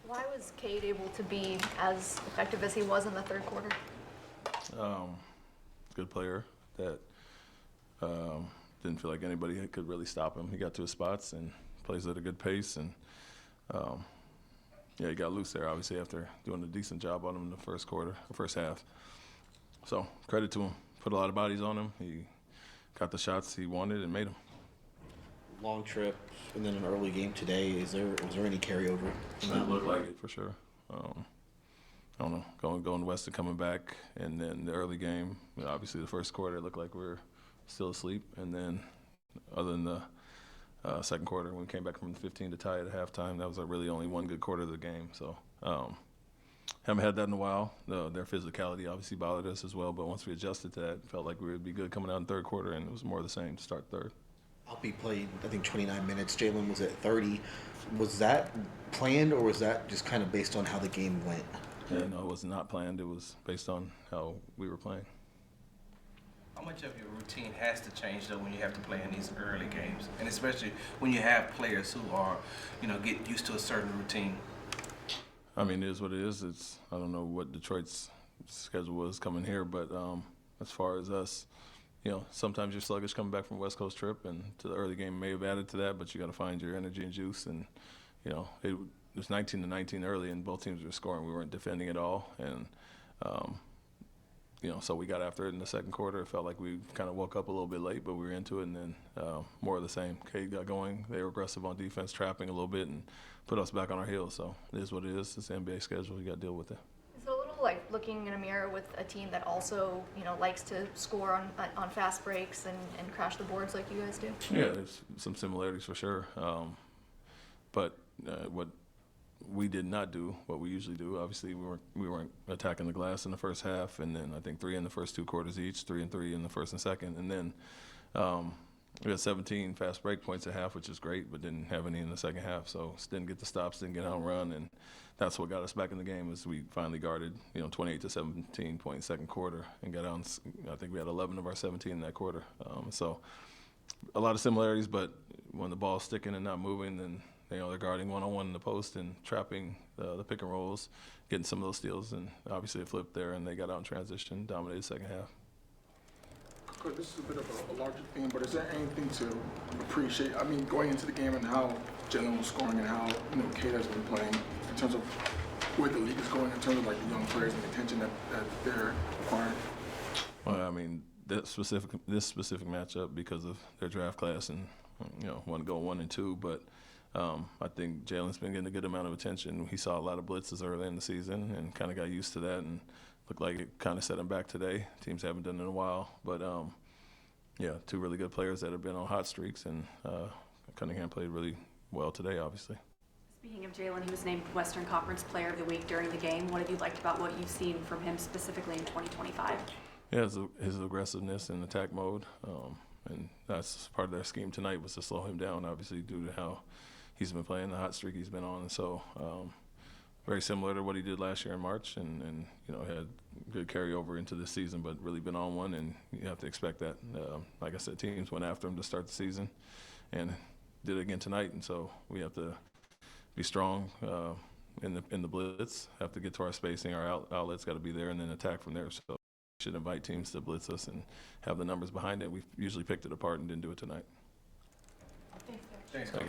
Why was Cade able to be as effective as he was in the third quarter? Good player that didn't feel like anybody could really stop him. He got to his spots and plays at a good pace. And, he got loose there, obviously, after doing a decent job on him in the first half. So credit to him. Put a lot of bodies on him. He got the shots he wanted and made them. Long trip and then an early game today. Was there any carryover? It looked like it for sure. I don't know, going west and coming back, and then the early game. Obviously, the first quarter it looked like we were still asleep, and then other than the second quarter when we came back from 15 to tie at halftime, that was really only one good quarter of the game. So haven't had that in a while. Their physicality obviously bothered us as well, but once we adjusted to that, felt like we would be good coming out in third quarter, and it was more of the same to start third. Alpi played, I think, 29 minutes. Jalen was at 30. Was that planned, or was that just kind of based on how the game went? Yeah, no, it was not planned. It was based on how we were playing. How much of your routine has to change, though, when you have to play in these early games, and especially when you have players who are, get used to a certain routine? I mean, it is what it is. I don't know what Detroit's schedule was coming here, but as far as us, sometimes you're sluggish coming back from a West Coast trip, and to the early game may have added to that, but you got to find your energy and juice. And it was 19-19 early, and both teams were scoring. We weren't defending at all, and so we got after it in the second quarter. It felt like we kind of woke up a little bit late, but we were into it, and then more of the same. Cade got going. They were aggressive on defense, trapping a little bit, and put us back on our heels. So it is what it is. It's the NBA schedule. You got to deal with it. Is it a little like looking in a mirror with a team that also, likes to score on fast breaks and crash the boards like you guys do? Yeah, there's some similarities for sure. But what we did not do, what we usually do, obviously we weren't attacking the glass in the first half, and then I think 3 in the first 2 quarters each, 3 and 3 in the first and second, and then we had 17 fast break points at half, which is great, but didn't have any in the second half. So didn't get the stops, didn't get out and run, and that's what got us back in the game. Is we finally guarded 28 to 17 point second quarter and got out. I think we had 11 of our 17 in that quarter. So a lot of similarities, but when the ball's sticking and not moving, then they're guarding one-on-one in the post and trapping the pick and rolls, getting some of those steals, and obviously it flipped there, and they got out in transition, dominated the second half. This is a bit of a larger theme, but is there anything to appreciate? I mean, going into the game and how Jalen was scoring and how Cade has been playing in terms of where the league is going in terms of like the young players and the attention that they're acquiring. Well, I mean, this specific matchup because of their draft class and one go 1 and 2, but I think Jalen's been getting a good amount of attention. He saw a lot of blitzes early in the season and kind of got used to that, and looked like it kind of set him back today. Teams haven't done it in a while, but 2 really good players that have been on hot streaks, and Cunningham played really well today, obviously. Speaking of Jalen, he was named Western Conference Player of the Week during the game. What have you liked about what you've seen from him specifically in 2025? Yeah, his aggressiveness and attack mode, and that's part of their scheme tonight was to slow him down, obviously, due to how he's been playing, the hot streak he's been on. And so very similar to what he did last year in March, and had good carryover into this season, but really been on one, and you have to expect that. Like I said, teams went after him to start the season and did it again tonight, and so we have to be strong in the blitz, have to get to our spacing, our outlets got to be there, and then attack from there. So we should invite teams to blitz us and have the numbers behind it. We've usually picked it apart and didn't do it tonight. Thanks, Coach.